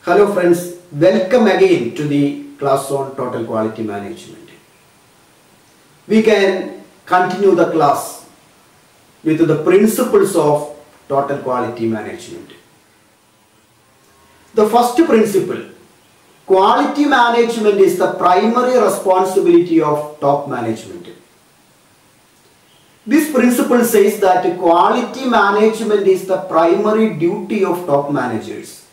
Hello friends, welcome again to the class on Total Quality Management. We can continue the class with the principles of Total Quality Management. The first principle, quality management is the primary responsibility of top management. This principle says that quality management is the primary duty of top managers.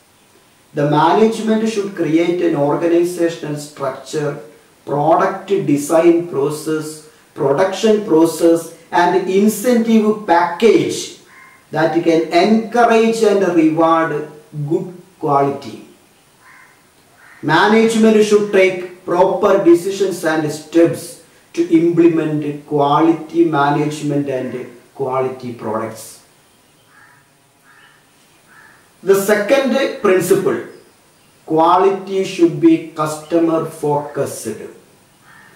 The management should create an organizational structure, product design process, production process and incentive package that can encourage and reward good quality. Management should take proper decisions and steps to implement quality management and quality products. The second principle, quality should be customer focused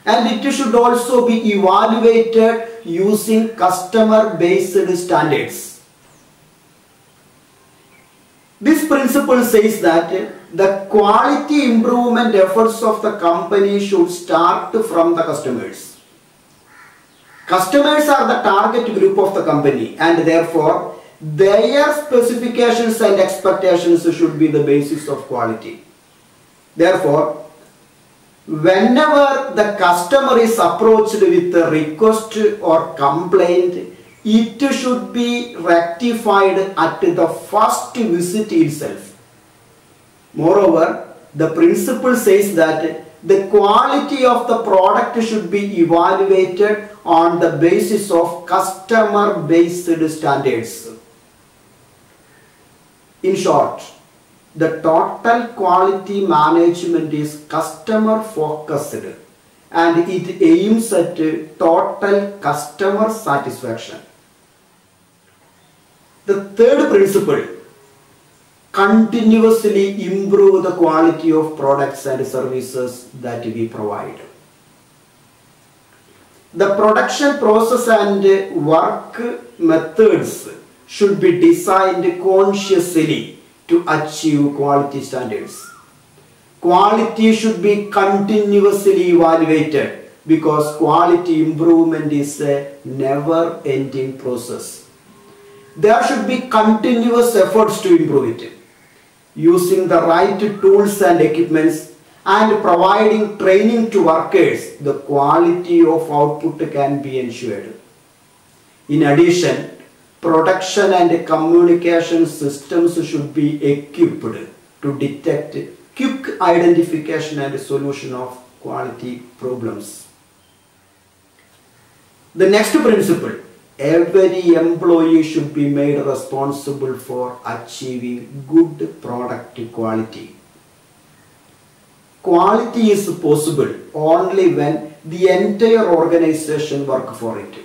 and it should also be evaluated using customer based standards. This principle says that the quality improvement efforts of the company should start from the customers. Customers are the target group of the company and therefore their specifications and expectations should be the basis of quality. Therefore, whenever the customer is approached with a request or complaint, it should be rectified at the first visit itself. Moreover, the principle says that the quality of the product should be evaluated on the basis of customer based standards. In short, the total quality management is customer focused and it aims at total customer satisfaction. The third principle, continuously improve the quality of products and services that we provide. The production process and work methods should be designed consciously to achieve quality standards. Quality should be continuously evaluated because quality improvement is a never-ending process. There should be continuous efforts to improve it. Using the right tools and equipments and providing training to workers, the quality of output can be ensured. In addition, production and communication systems should be equipped to detect quick identification and solution of quality problems. The next principle, every employee should be made responsible for achieving good product quality. Quality is possible only when the entire organization works for it.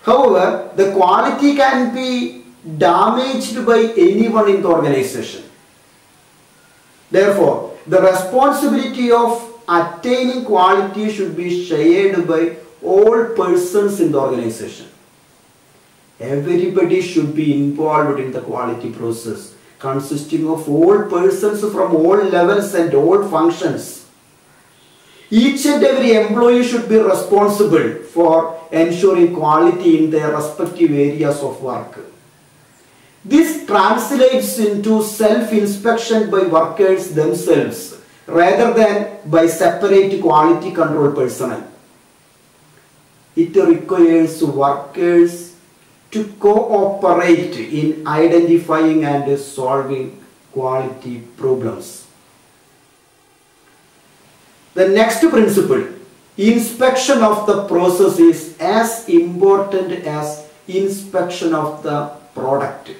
However, the quality can be damaged by anyone in the organization. Therefore, the responsibility of attaining quality should be shared by all persons in the organization. Everybody should be involved in the quality process, consisting of all persons from all levels and all functions. Each and every employee should be responsible for ensuring quality in their respective areas of work. This translates into self-inspection by workers themselves rather than by separate quality control personnel. It requires workers to cooperate in identifying and solving quality problems. The next principle, inspection of the process is as important as inspection of the product.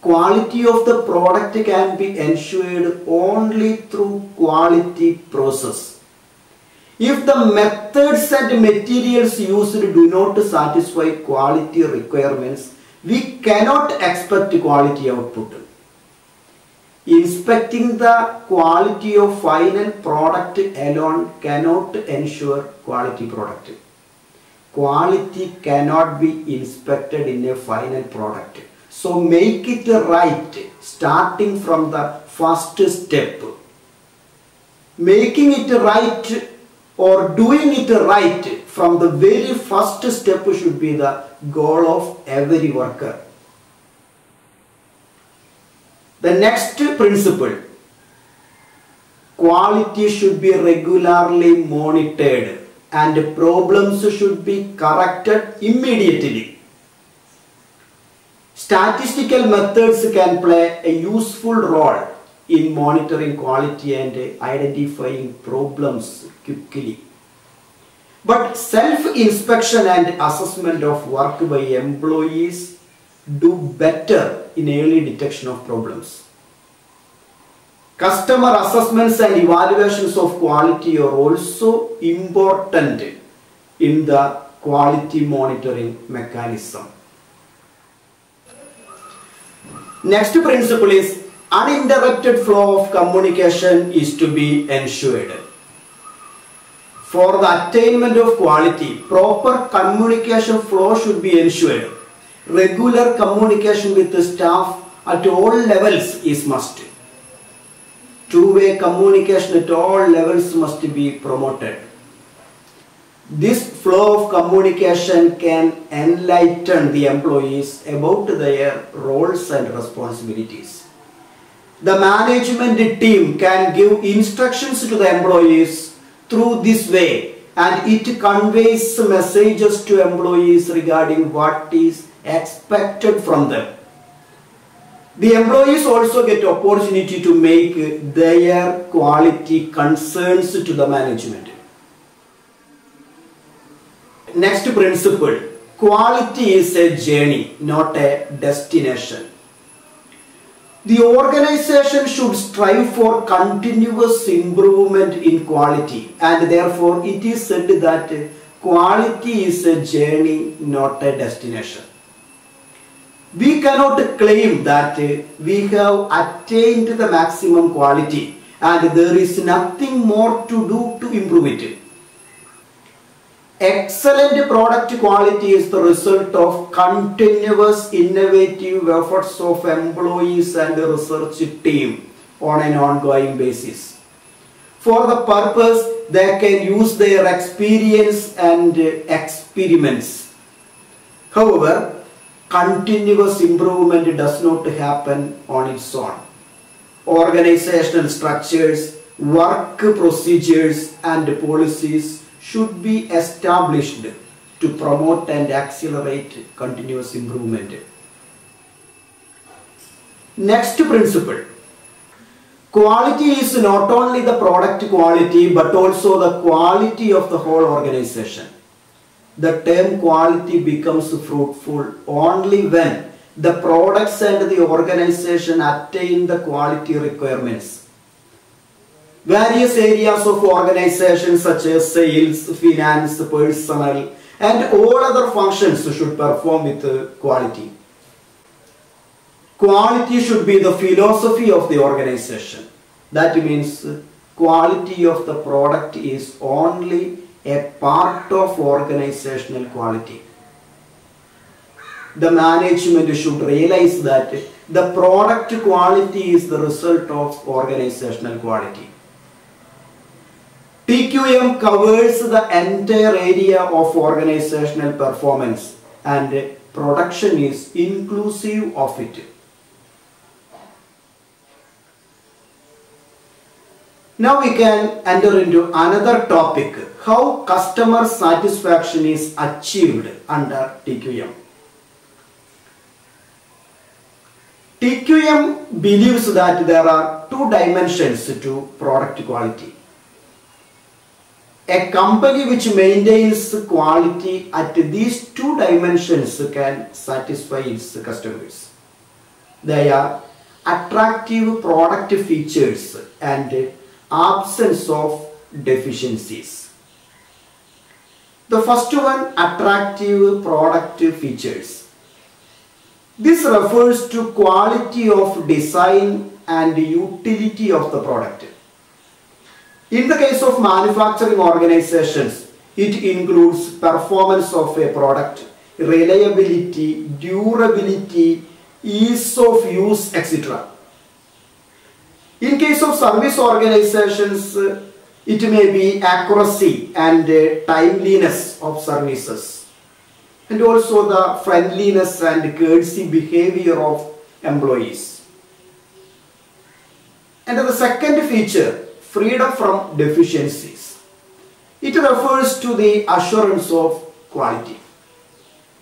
Quality of the product can be ensured only through quality process. If the methods and materials used do not satisfy quality requirements, we cannot expect quality output. Inspecting the quality of final product alone cannot ensure quality product. Quality cannot be inspected in a final product. So make it right starting from the first step. Making it right or doing it right from the very first step should be the goal of every worker. The next principle, quality should be regularly monitored and problems should be corrected immediately. Statistical methods can play a useful role in monitoring quality and identifying problems quickly. But self-inspection and assessment of work by employees do better in early detection of problems. Customer assessments and evaluations of quality are also important in the quality monitoring mechanism. Next principle is uninterrupted flow of communication is to be ensured. For the attainment of quality, proper communication flow should be ensured. Regular communication with the staff at all levels is must. Two-way communication at all levels must be promoted. This flow of communication can enlighten the employees about their roles and responsibilities. The management team can give instructions to the employees through this way, and it conveys messages to employees regarding what is expected from them. The employees also get opportunity to make their quality concerns to the management. Next principle, quality is a journey, not a destination. The organization should strive for continuous improvement in quality, and therefore it is said that quality is a journey, not a destination. We cannot claim that we have attained the maximum quality and there is nothing more to do to improve it. Excellent product quality is the result of continuous innovative efforts of employees and the research team on an ongoing basis. For the purpose, they can use their experience and experiments. However, continuous improvement does not happen on its own. Organizational structures, work procedures and policies should be established to promote and accelerate continuous improvement. Next principle. Quality is not only the product quality but also the quality of the whole organization. The term quality becomes fruitful only when the products and the organization attain the quality requirements. Various areas of organization such as sales, finance, personnel and all other functions should perform with quality. Quality should be the philosophy of the organization. That means quality of the product is only a part of organizational quality. The management should realize that the product quality is the result of organizational quality. TQM covers the entire area of organizational performance and production is inclusive of it. Now we can enter into another topic, how customer satisfaction is achieved under TQM. TQM believes that there are two dimensions to product quality. A company which maintains quality at these two dimensions can satisfy its customers. They are attractive product features and absence of deficiencies. The first one, attractive product features. This refers to quality of design and utility of the product. In the case of manufacturing organizations, it includes performance of a product, reliability, durability, ease of use, etc. In case of service organizations, it may be accuracy and timeliness of services, and also the friendliness and courtesy behavior of employees. And the second feature, freedom from deficiencies. It refers to the assurance of quality.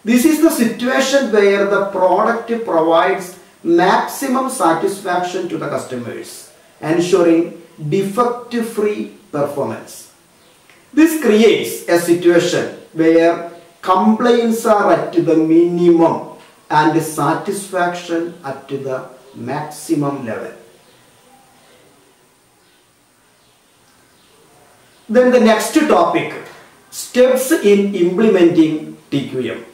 This is the situation where the product provides maximum satisfaction to the customers, ensuring defect-free performance. This creates a situation where complaints are at the minimum and satisfaction at the maximum level. Then the next topic, steps in implementing TQM.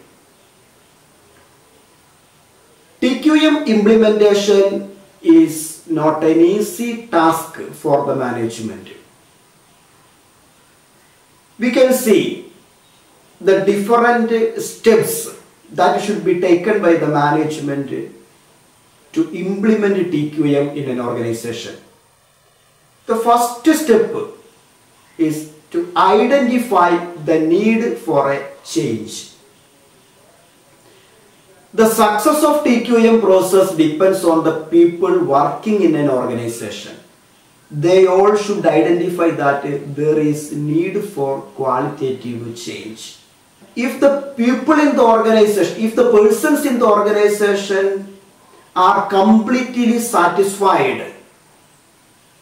TQM implementation is not an easy task for the management. We can see the different steps that should be taken by the management to implement TQM in an organization. The first step is to identify the need for a change. The success of TQM process depends on the people working in an organization. They all should identify that there is need for qualitative change. If the people in the organization, if the persons in the organization are completely satisfied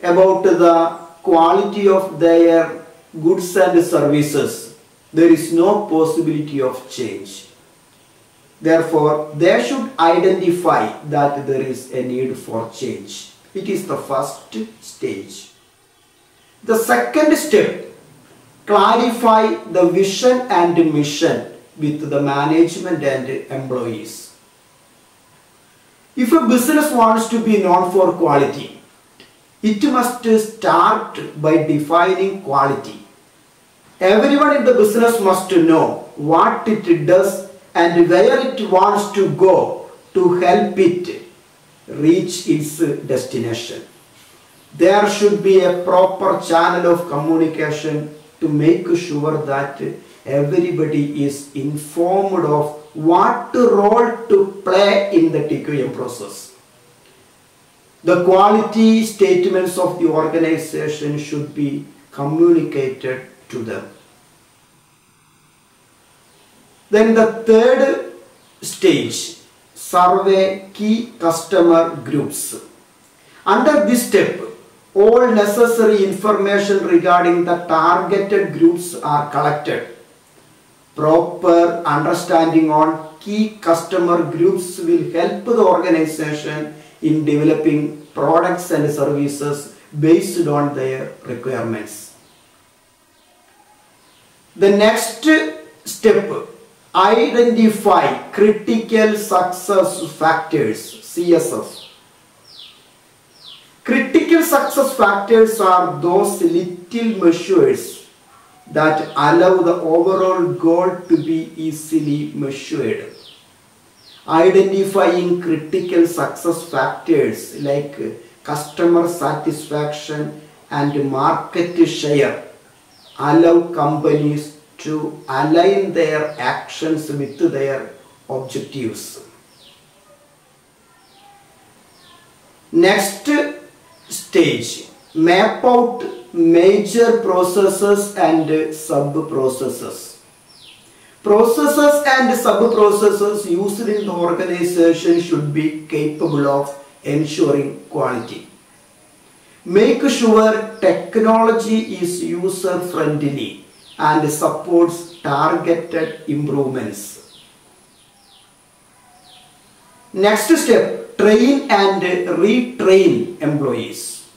about the quality of their goods and services, there is no possibility of change. Therefore, they should identify that there is a need for change. It is the first stage. The second step, clarify the vision and mission with the management and employees. If a business wants to be known for quality, it must start by defining quality. Everyone in the business must know what it does and where it wants to go to help it reach its destination. There should be a proper channel of communication to make sure that everybody is informed of what role to play in the TQM process. The quality statements of the organization should be communicated to them. Then the third stage, survey key customer groups. Under this step, all necessary information regarding the targeted groups are collected. Proper understanding on key customer groups will help the organization in developing products and services based on their requirements. The next step, identify critical success factors, CSF. Critical success factors are those little measures that allow the overall goal to be easily measured. Identifying critical success factors like customer satisfaction and market share allow companies to align their actions with their objectives. Next stage, map out major processes and sub-processes. Processes and sub-processes used in the organization should be capable of ensuring quality. Make sure technology is user-friendly and supports targeted improvements. Next step, train and retrain employees.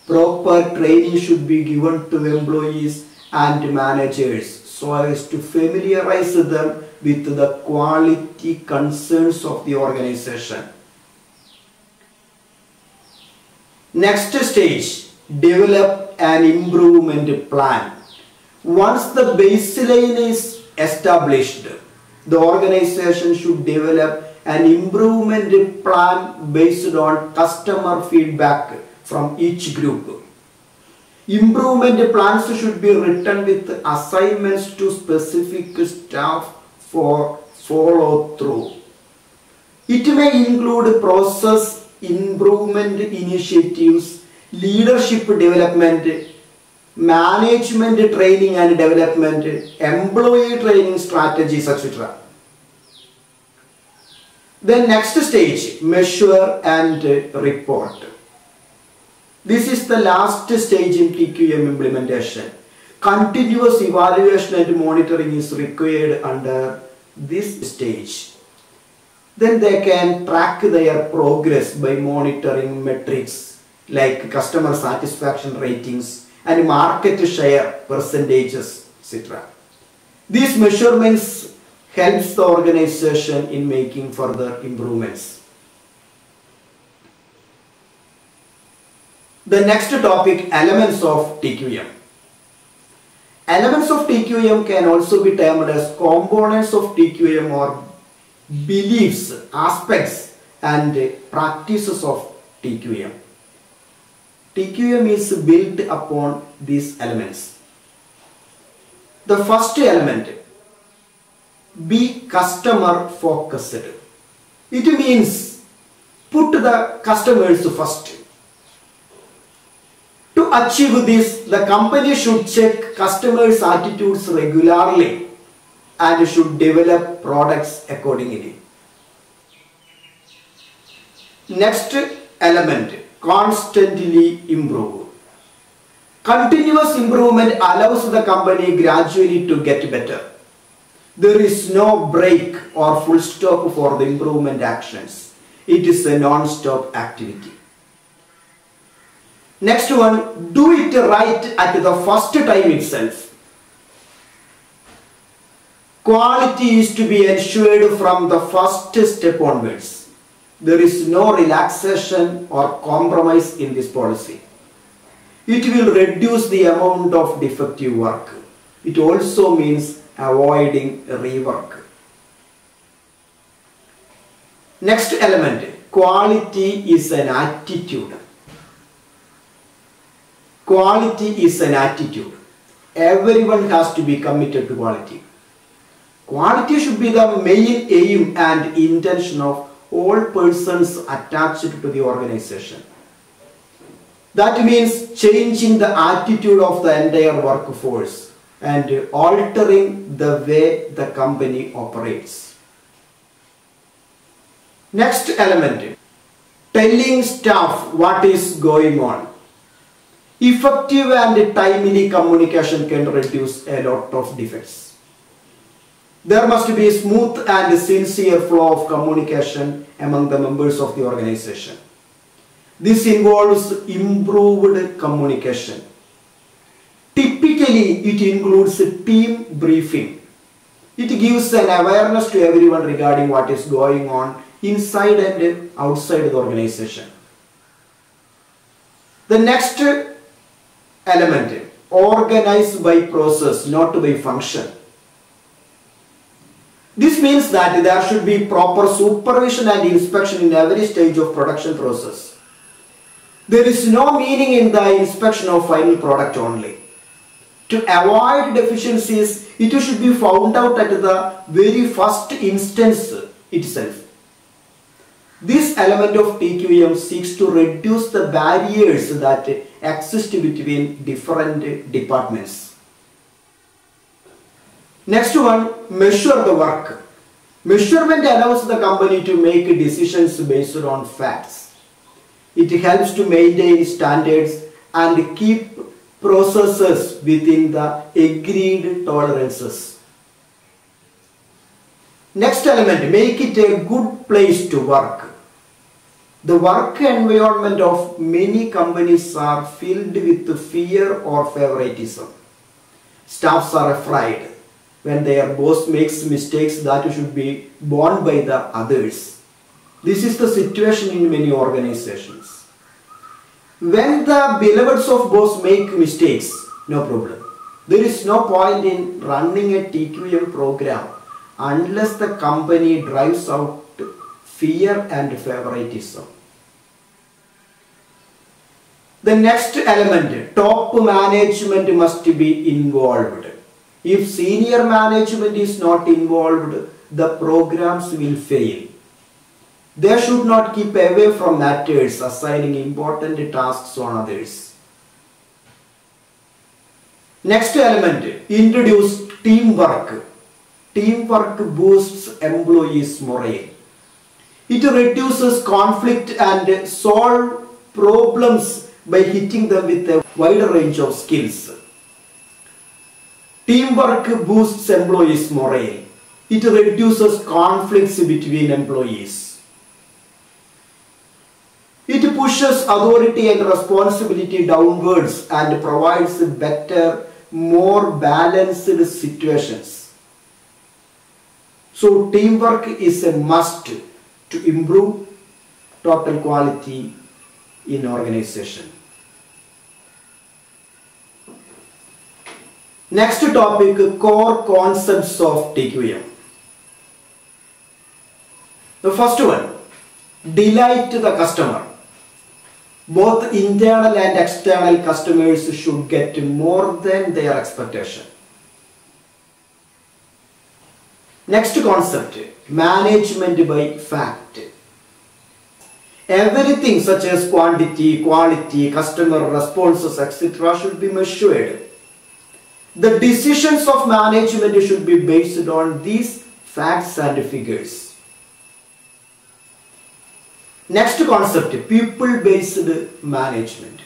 Proper training should be given to employees and managers so as to familiarize them with the quality concerns of the organization. Next stage, develop an improvement plan. Once the baseline is established, the organization should develop an improvement plan based on customer feedback from each group. Improvement plans should be written with assignments to specific staff for follow through. It may include process improvement initiatives, leadership development, management training and development, employee training strategies, etc. The next stage, measure and report. This is the last stage in TQM implementation. Continuous evaluation and monitoring is required under this stage. Then they can track their progress by monitoring metrics like customer satisfaction ratings and market share percentages, etc. These measurements helps the organization in making further improvements. The next topic, elements of TQM. Elements of TQM can also be termed as components of TQM or beliefs, aspects and practices of TQM. TQM is built upon these elements. The first element, be customer focused. It means put the customers first. To achieve this, the company should check customers' attitudes regularly and should develop products accordingly. Next element, constantly improve. Continuous improvement allows the company gradually to get better. There is no break or full stop for the improvement actions. It is a non-stop activity. Next one, do it right at the first time itself. Quality is to be ensured from the first step onwards. There is no relaxation or compromise in this policy. It will reduce the amount of defective work. It also means avoiding rework. Next element, quality is an attitude. Quality is an attitude. Everyone has to be committed to quality. Quality should be the main aim and intention of all persons attached to the organization. That means changing the attitude of the entire workforce and altering the way the company operates. Next element, telling staff what is going on. Effective and timely communication can reduce a lot of defects. There must be a smooth and sincere flow of communication among the members of the organization. This involves improved communication. Typically, it includes a team briefing. It gives an awareness to everyone regarding what is going on inside and outside the organization. The next element, organized by process, not by function. This means that there should be proper supervision and inspection in every stage of production process. There is no meaning in the inspection of final product only. To avoid deficiencies, it should be found out at the very first instance itself. This element of TQM seeks to reduce the barriers that exist between different departments. Next one, measure the work. Measurement allows the company to make decisions based on facts. It helps to maintain standards and keep processes within the agreed tolerances. Next element, make it a good place to work. The work environment of many companies are filled with fear or favoritism. Staffs are afraid when their boss makes mistakes that should be borne by the others. This is the situation in many organizations. When the beloveds of boss make mistakes, no problem. There is no point in running a TQM program unless the company drives out fear and favoritism. The next element, top management must be involved. If senior management is not involved, the programs will fail. They should not keep away from matters, assigning important tasks on others. Next element, introduce teamwork. Teamwork boosts employees' morale. It reduces conflict and solve problems by hitting them with a wider range of skills. Teamwork boosts employees' morale. It reduces conflicts between employees. It pushes authority and responsibility downwards and provides better, more balanced situations. So teamwork is a must to improve total quality in organization. Next topic, core concepts of TQM. The first one, delight the customer. Both internal and external customers should get more than their expectation. Next concept, management by fact. Everything such as quantity, quality, customer responses, etc. should be measured. The decisions of management should be based on these facts and figures. Next concept, people-based management.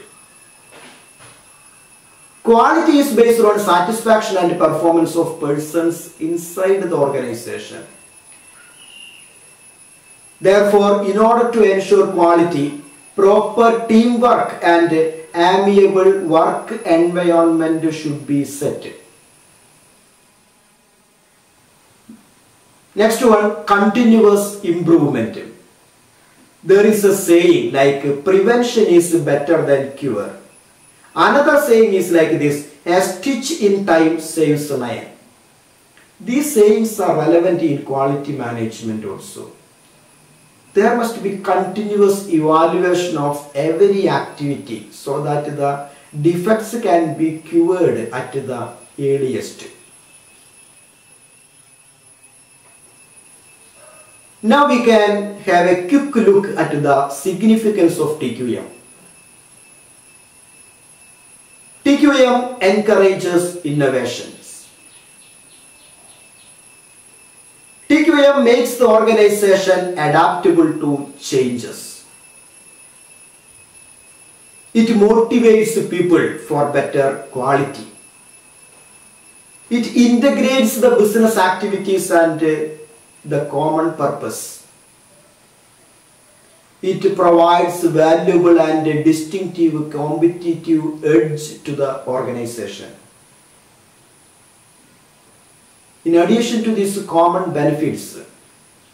Quality is based on satisfaction and performance of persons inside the organization. Therefore, in order to ensure quality, proper teamwork and amiable work environment should be set. Next one, continuous improvement. There is a saying like prevention is better than cure. Another saying is like this, a stitch in time saves an iron. These sayings are relevant in quality management also. There must be continuous evaluation of every activity so that the defects can be cured at the earliest. Now we can have a quick look at the significance of TQM. TQM encourages innovations. TQM makes the organization adaptable to changes. It motivates people for better quality. It integrates the business activities and the common purpose. It provides valuable and distinctive competitive edge to the organization. In addition to these common benefits,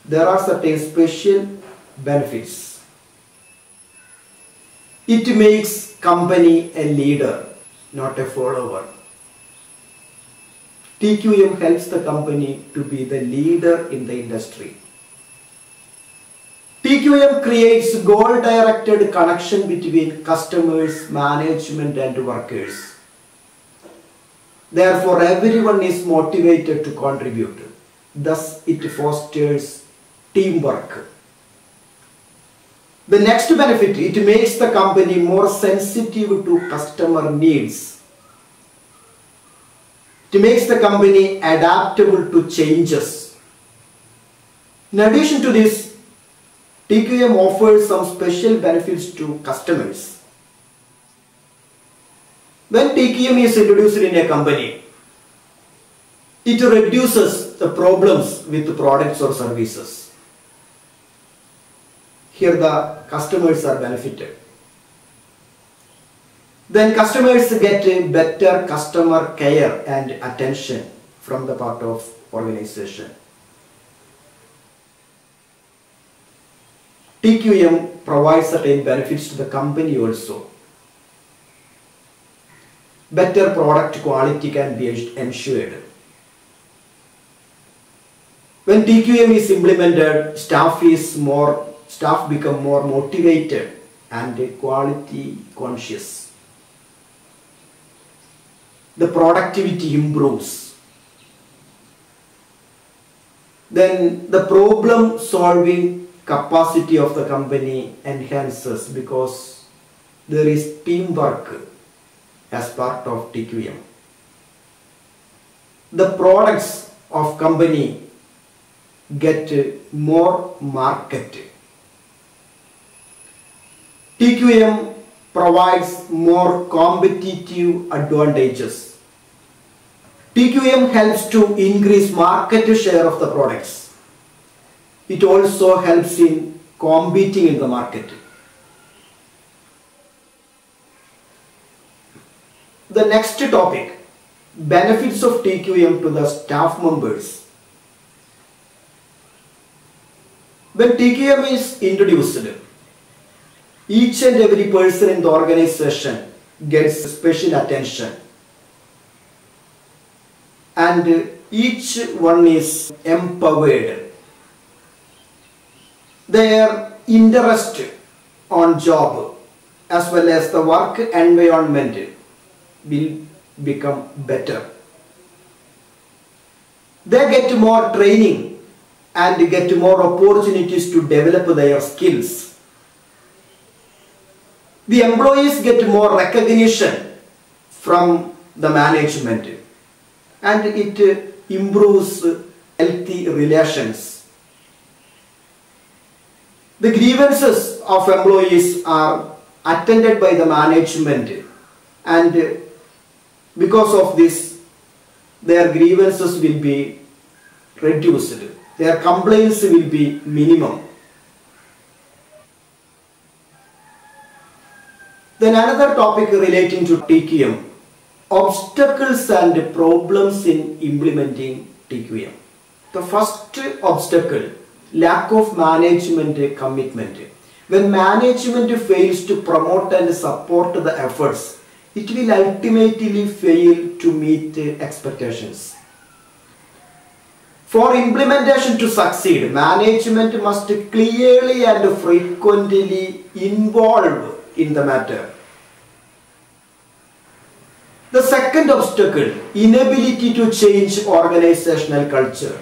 there are certain special benefits. It makes company a leader, not a follower. TQM helps the company to be the leader in the industry. TQM creates goal-directed connection between customers, management and workers. Therefore, everyone is motivated to contribute. Thus, it fosters teamwork. The next benefit, it makes the company more sensitive to customer needs. It makes the company adaptable to changes. In addition to this, TQM offers some special benefits to customers. When TQM is introduced in a company, it reduces the problems with the products or services. Here the customers are benefited. Then customers get a better customer care and attention from the part of organization. TQM provides certain benefits to the company also. Better product quality can be ensured. When TQM is implemented, staff become more motivated and quality conscious. The productivity improves. Then the problem solving capacity of the company enhances because there is teamwork as part of TQM. The products of company get more market. TQM provides more competitive advantages. TQM helps to increase market share of the products. It also helps in competing in the market. The next topic, benefits of TQM to the staff members. When TQM is introduced, each and every person in the organization gets special attention, and each one is empowered. Their interest on job as well as the work environment will become better. They get more training and get more opportunities to develop their skills. The employees get more recognition from the management, and it improves healthy relations. The grievances of employees are attended by the management, and because of this, their grievances will be reduced. Their complaints will be minimum. Then another topic relating to TQM, obstacles and problems in implementing TQM. The first obstacle, lack of management commitment. When management fails to promote and support the efforts, it will ultimately fail to meet expectations. For implementation to succeed, management must clearly and frequently involve in the matter. The second obstacle, inability to change organizational culture.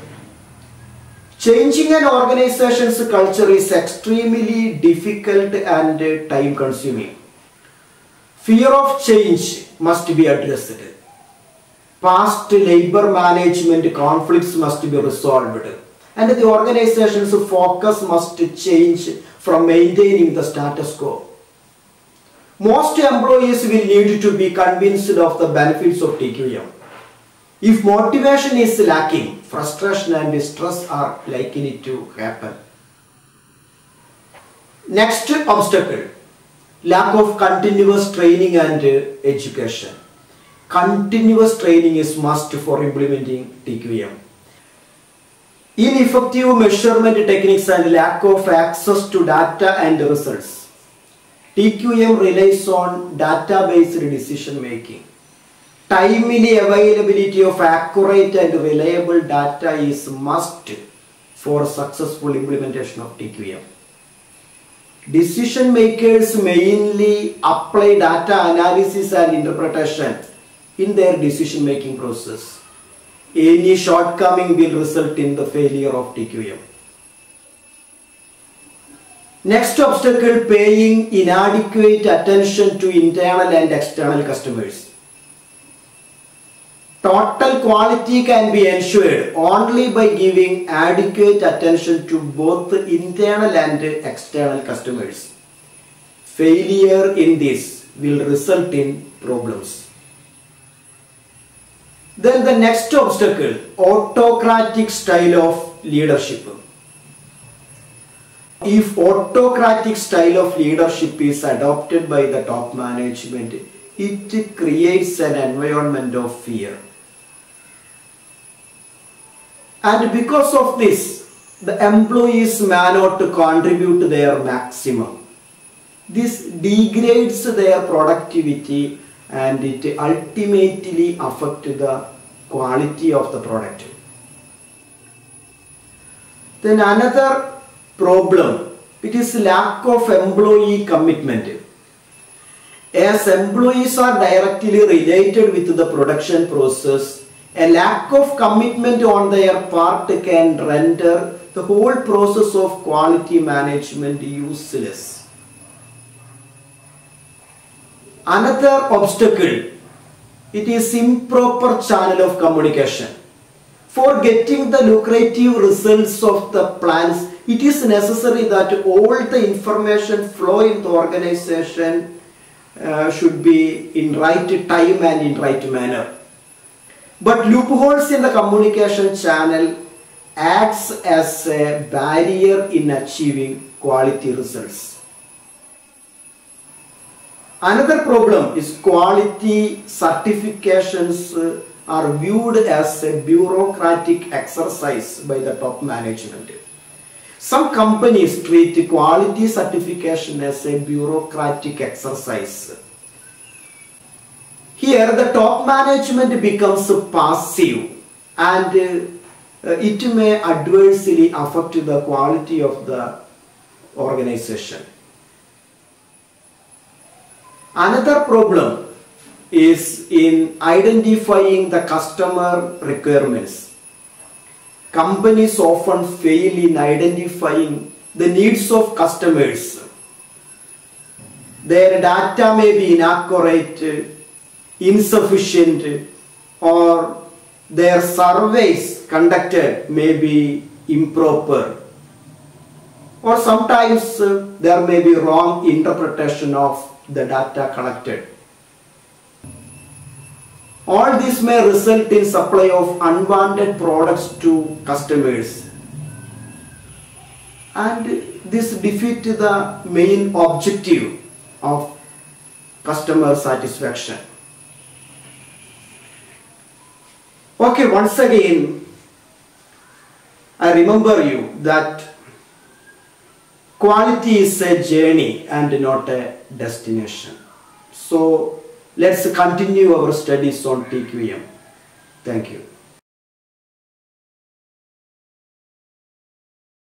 Changing an organization's culture is extremely difficult and time consuming. Fear of change must be addressed. Past labor management conflicts must be resolved, and the organization's focus must change from maintaining the status quo. Most employees will need to be convinced of the benefits of TQM. If motivation is lacking, frustration and stress are likely to happen. Next obstacle, lack of continuous training and education. Continuous training is must for implementing TQM. Ineffective measurement techniques and lack of access to data and results. TQM relies on data-based decision making. Timely availability of accurate and reliable data is must for successful implementation of TQM. Decision makers mainly apply data analysis and interpretation in their decision making process. Any shortcoming will result in the failure of TQM. Next obstacle, paying inadequate attention to internal and external customers. Total quality can be ensured only by giving adequate attention to both internal and external customers. Failure in this will result in problems. Then the next obstacle, autocratic style of leadership. If autocratic style of leadership is adopted by the top management, it creates an environment of fear. And because of this, the employees may not contribute their maximum. This degrades their productivity and it ultimately affects the quality of the product. Then another problem, it is lack of employee commitment. As employees are directly related with the production process, a lack of commitment on their part can render the whole process of quality management useless. Another obstacle, it is improper channel of communication. For getting the lucrative results of the plans, it is necessary that all the information flow in the organization should be in right time and in right manner. But loopholes in the communication channel acts as a barrier in achieving quality results. Another problem is quality certifications are viewed as a bureaucratic exercise by the top management. Some companies treat quality certification as a bureaucratic exercise. Here the top management becomes passive and it may adversely affect the quality of the organization. Another problem is in identifying the customer requirements. Companies often fail in identifying the needs of customers. Their data may be inaccurate, insufficient, or their surveys conducted may be improper, or sometimes there may be wrong interpretation of the data collected. All this may result in supply of unwanted products to customers, and this defeats the main objective of customer satisfaction. Okay, once again, I remember you that quality is a journey and not a destination. So let's continue our studies on TQM. Thank you.